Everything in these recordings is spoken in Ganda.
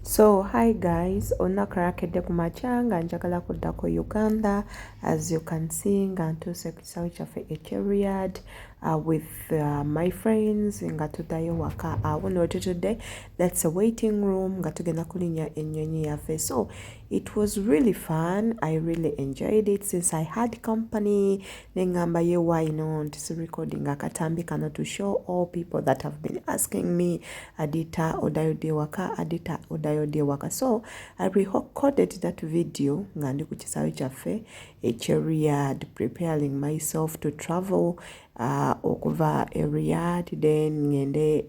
So hi guys, onakarakedde ku makya nga njagala kuddako Uganda. As you can see nga ntuuse ku kisaawe kyaffe eky'Eriyad with my friends nga tuddayo waka awo n'otutudde. That's a waiting room nga tugenda kulinnya ennyonyi yaffe. So it was really fun. I really enjoyed it since I had company. Nengamba ye why not recording akatambi kano to show all people that have been asking me Adita odayodde waka, Adita odayodde waka. So I recorded that video nga ndi ku kisaawe kyaffe eky'Eriyad, preparing myself to travel okuva Riyadh, then ngende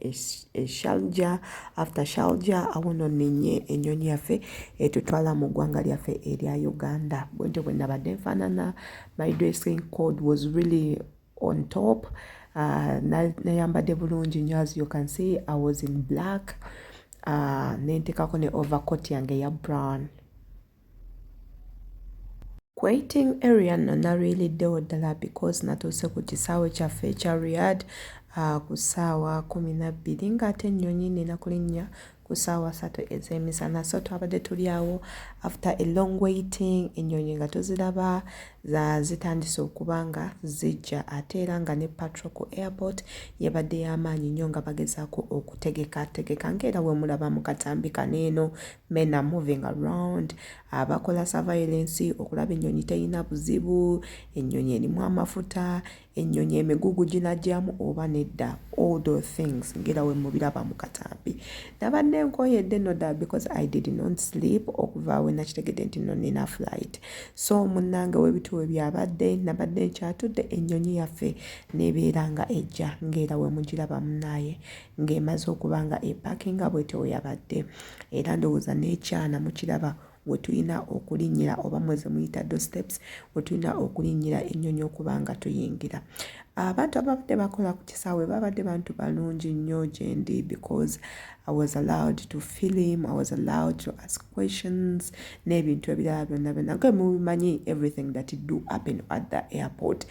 Sharjah. After Sharjah awo nno ninnye ennyonyi yaffe etutwala mu ggwanga lyaffe erya Uganda. Bwentyo bwe nabadde nfaanana, my dressing code was really on top. Nayambadde bulungi nnyo. As you can see, I was in black. Nentekako ne overcoat yange ya brown. Waiting area no nariliddewo ddala because natuuse ku kisaawe kyaffe ekya Riyadh ku ssaawa 12 ng'ate ennyonyi nina kulinnya ku ssaawa 3 ez'emisana. So twabadde tuli awo after a long waiting, ennyonyi nga tuziraba zitandise okuba nga zijja, ate era nga ne patrol ku airport yabadde y'amaanyi nnyo nga bagezaako okutegeka ng'era we mulaba mu katambi kaneeno men are moving around, abakola surveillance okulaba ennyonyi terina buzibu, ennyonyi erimu amafuta, ennyonyi emigugu ginajjamu oba nedda, all those things ng'era we mubiraba mu katambi. Nabadde nkoyedde no ddala because I did not sleep okuva we nakitegedde nti no nina flight. So munnange w'ebituwe byabadde nabadde nkyatudde ennyonyi yaffe n'ebeera nga ejja ng'era we mugiraba munnaaye ng'emaze okuba nga epakinga bwetyo we yabadde. Era ndowooza n'ekyana mukiraba we tulina okulinnyira oba mweze muyita doorsteps we tulina okulinnyira ennyonyi okuba nga tuyingira. Abantu ababadde bakola ku kisaawe babadde bantu balungi nnyo gye ndi because I was allowed to film, I was allowed to ask questions n'ebintu ebirala byonna nga mubimanyi everything that do happen at the airport.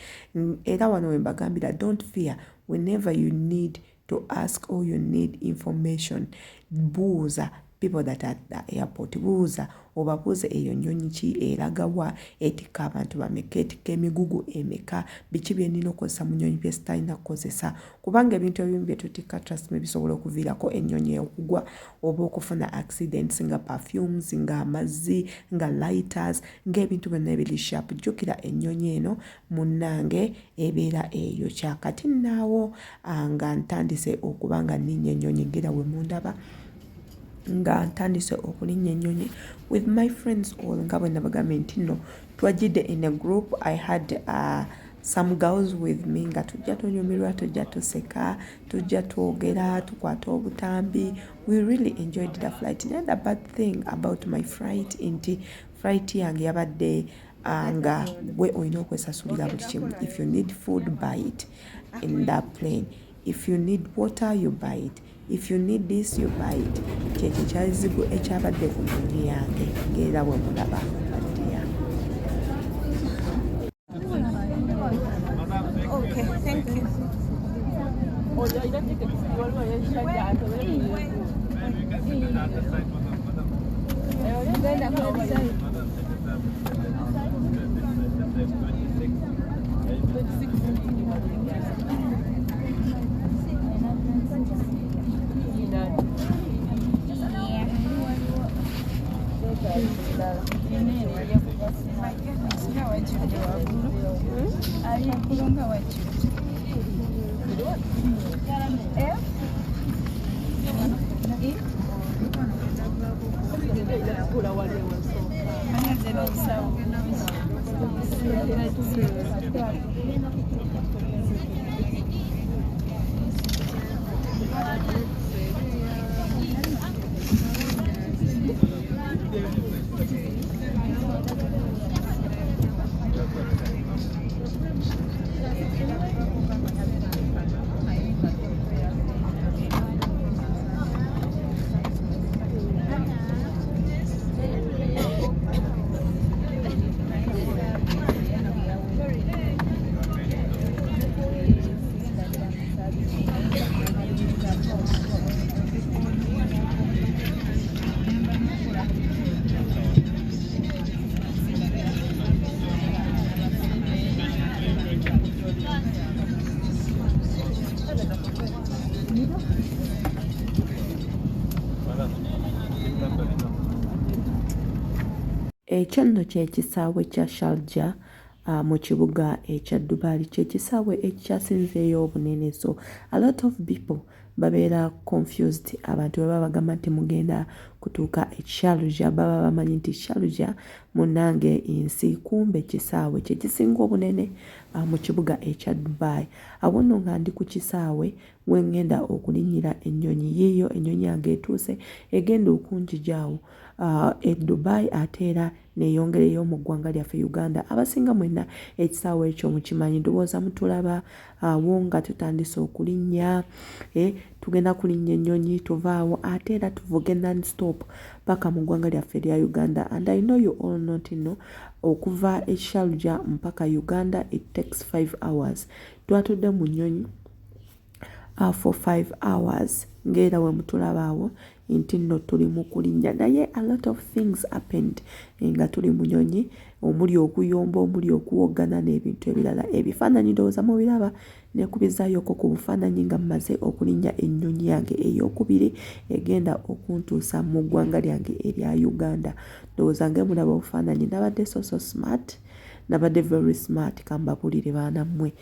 Era wano we mbagambira, don't fear whenever you need to ask or you need information, buuza people that are at the airport, buuza obabuuze eyo nnyonyi ki eraga wa, etikka abantu bameka, etikka emigugu emeka, biki bye nnina okukozesa mu nnyonyi bye sitalina kukozesa, kubanga ebintu ebimu bye tutikka trust me bisobola okuviirako ennyonyi okugwa oba okufuna accidents nga perfumes, nga amazzi, nga lighters, ng'ebintu byonna ebiri sharp. Jjukira ennyonyi eno munnange ebeera eyo. Kyakati naawo nga ntandise okuba nga nninnya ennyonyi ng'era we mundaba nga ntandise okulinnya ennyonyi with my friends all nga bwe nabagambye nti nno twajjidde in a group. I had some girls with me nga tujja tunyumirwa, tujja tuseka, tujja twogera, tukwata obutambi. We really enjoyed the flight. And the bad thing about my flight nti flight yange yabadde nga gwe olina okwesasulira buli kimu. If you need food, buy it in that plane. If you need water, you buy it. If you need this, you buy it. Kyekyo kyazibu ekyabadde ku nnyonyi yange ng'era bwe mulaba addiya. Okay, thank you. Ekyo nno ky'ekisaawe kya Sharjah mu kibuga ekya Dubai, ky'ekisaawe ekyasinzeeyo obunene. So a lot of people babeera confused. Abantu baba bagamba nti mugenda kutuuka Sharjah baba bamanyi nti Sharjah munnange ensi, kumbe kisaawe kyekisinga obunene mu kibuga ekya Dubai. Awo nno nga ndi ku kisaawe we ngenda okulinnyira ennyonyi yiiyo, ennyonyi yange etuuse egenda okunjigyawo e Dubai ate era neeyongereyo mu ggwanga lyaffe Uganda. Abasinga mwenna ekisaawe ekyo mukimanyi, ndowooza mutulaba awo nga tutandise okulinnya, tugenda kulinnya ennyonyi tuvaawo ate era tuvuge non-stop paka mu ggwanga lyaffe erya Uganda. And I know you all not know, okuva e Sharjah mpaka Uganda it takes 5 hours. Twatudde mu nnyonyi for 5 hours ng'era we mutulaba awo nti nno tuli mu kulinnya, naye a lot of things happened nga tuli mu nnyonyi, omuli okuyomba, omuli okuwogana n'ebintu ebirala. Ebifaananyi ndowooza mubiraba, neekubizaayooko ku bufaananyi nga mmaze okulinnya ennyonyi yange ey'okubiri egenda okuntuusa mu ggwanga lyange erya Uganda. Ndowooza ng'emulaba obufaananyi nabadde so smart, nabadde very smart. Kambabuulire baana mmwe,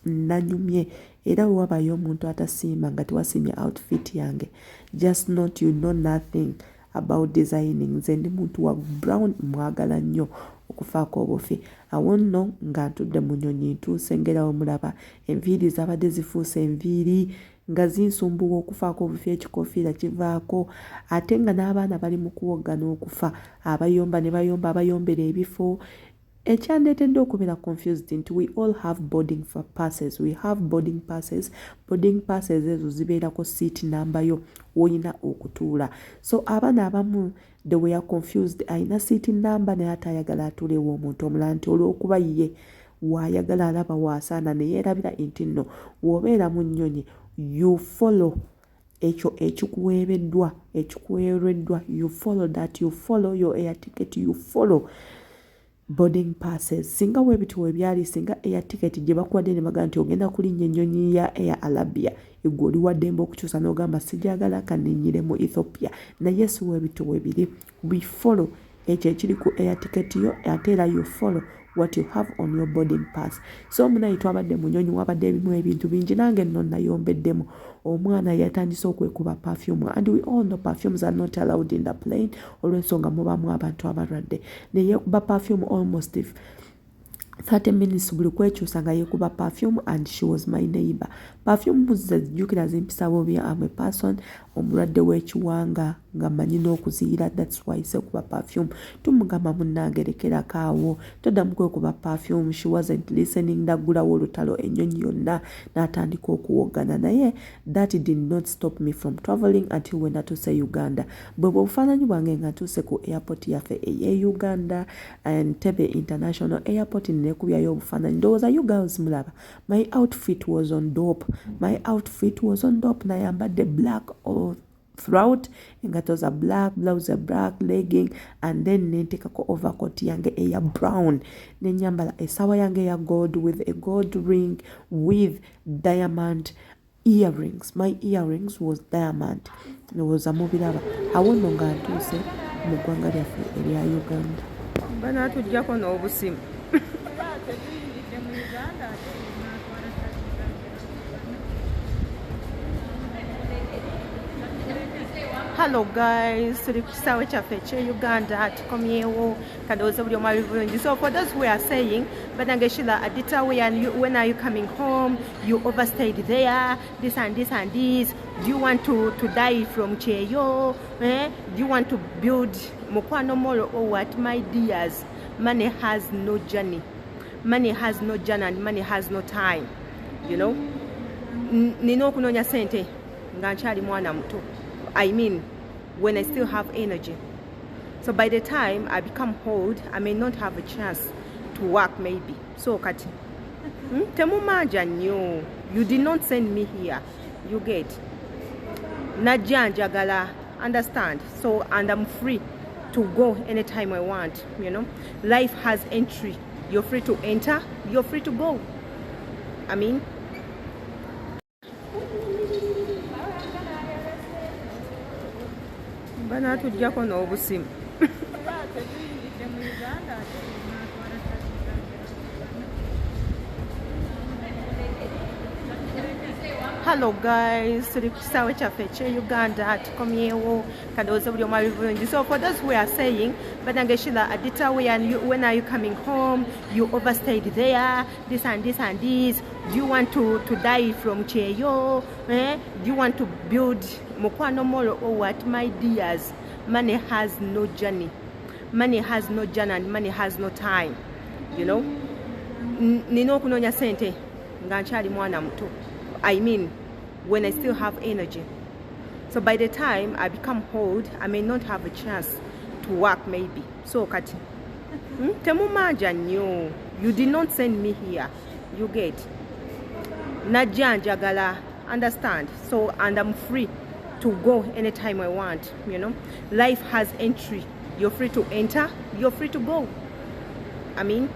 nanyumye era wabayo omuntu atasiima nga tewasiimye outfit yange, just not you know nothing about designing. Nze ndi muntu wa brown, mwagala nnyo okufaako obufi. Awo nno nga ntudde mu nnyonyi ntuuse ngerawo mulaba enviiri zabadde zifuuse enviiri nga zinsumbuwa okufaako obufi, ekikoofiira kivaako ate nga n'abaana bali mu kuwogga n'okufa, abayomba ne bayomba, abayombera ebifo. Ekyandeetedde okubeera confused nti we all have boarding passes. We have boarding passes. Boarding passes ezo zibeerako seat number yo woyina okutuula. So abaana abamu they were confused. Ayina seat number naye atayagala atuulewo omuntu omulala nti olw'okuba ye waayagala alaba waasaana ne yeerabira nti nno w'obeera mu nnyonyi you follow ekyo ekikuweereddwa, you follow that, you follow your air ticket, you follow boarding passes. Singa weebiti weebyali, singa air ticket gye bakuwadde ne bagamba nti ogenda kulinnya ennyonyi ya Air Arabia, egwe oli waddembe okukyusa n'ogamba sijagala kanennyire mu Ethiopia, naye si weebiti weebiri. We follow ekyo ekiri ku air ticket yo ate era you follow what you have on your boarding pass. So munayi twabadde mu nnyonyi, wabadde ebimu ebintu bingi, nange nno nayombeddemu. Omwana yatandise okwekuba perfume, and we all know perfumes are not allowed in the plane olw'ensonga mubaamu abantu abalwadde. Ne yeekuba perfume almost 30 minutes buli kwekyusa nga yeekuba perfume, and she was my neighbor. Perfume zijjukira zimpisa bubi. I'm a person omulwadde w'ekiwanga nga mmanyi n'okuziyira, that's why seekuba perfume. Tumugamba munnange lekerako awo, toddamu kwekuba perfume. She wasn't listening. Ndaggulawo olutalo, ennyonyi yonna n'atandika okuwogana naye. That did not stop me from traveling until when natuuse Uganda. Bwe bufaananyi bwange nga ntuuse ku airport yaffe ey'e Uganda, Entebbe International Airport, neekubyayo obufaananyi. Ndowooza you girls mulaba, my outfit was on dope. Nayambadde black all throughout, engato za black, blouse za black, legging, and then nentekako overcoat yange eya brown, nenyambala esawa yange ya gold with a gold ring with diamond earrings. My earrings was diamond. Ndowooza mubiraba. Awo nno nga ntuuse mu ggwanga lyaffe erya Uganda. Banaatuggyako n'obusimu. Hello guys, tuli ku kisaawe kyaffe ekye Uganda, tukomyewo kadowooza buli omu ali bulungi. So for those who are saying, Banange Sheila, Adita, when are you coming home? You overstayed there, this and this and this. Do you want to die from Cheyo? Do you want to build Mokwano Molo or what? My dears, money has no journey. Money has no journey and money has no time. You know? Nino kunonya sente, nganchali mwana muto. I mean, when I still have energy. So by the time I become old, I may not have a chance to work maybe. So kati. Temumanja nyo. You did not send me here. You get. Najanjagala. Understand? So, and I'm free to go anytime I want, you know. Life has entry. You're free to enter. You're free to go. I mean, Banatujjako n'obusimu. Hello guys, tuli ku kisaawe kyaffe Uganda tukomyewo kadooza buli omu bulungi. So for those who are saying banange Sheila Adita, when are you coming home, you overstayed there, this and this and this, do you want to die from Kyeyo, do you want to build mukwano molo or what? My dears, money has no journey, money has no journey, and money has no time, you know. Nina okunoonya sente nga nkyali mwana muto. I mean, when I still have energy. So by the time I become old, I may not have a chance to work maybe. So kati, temumanja nnyo. You did not send me here. You get. Najja njagala. Understand? So, and I'm free to go anytime I want, you know. Life has entry. You're free to enter. You're free to go. I mean,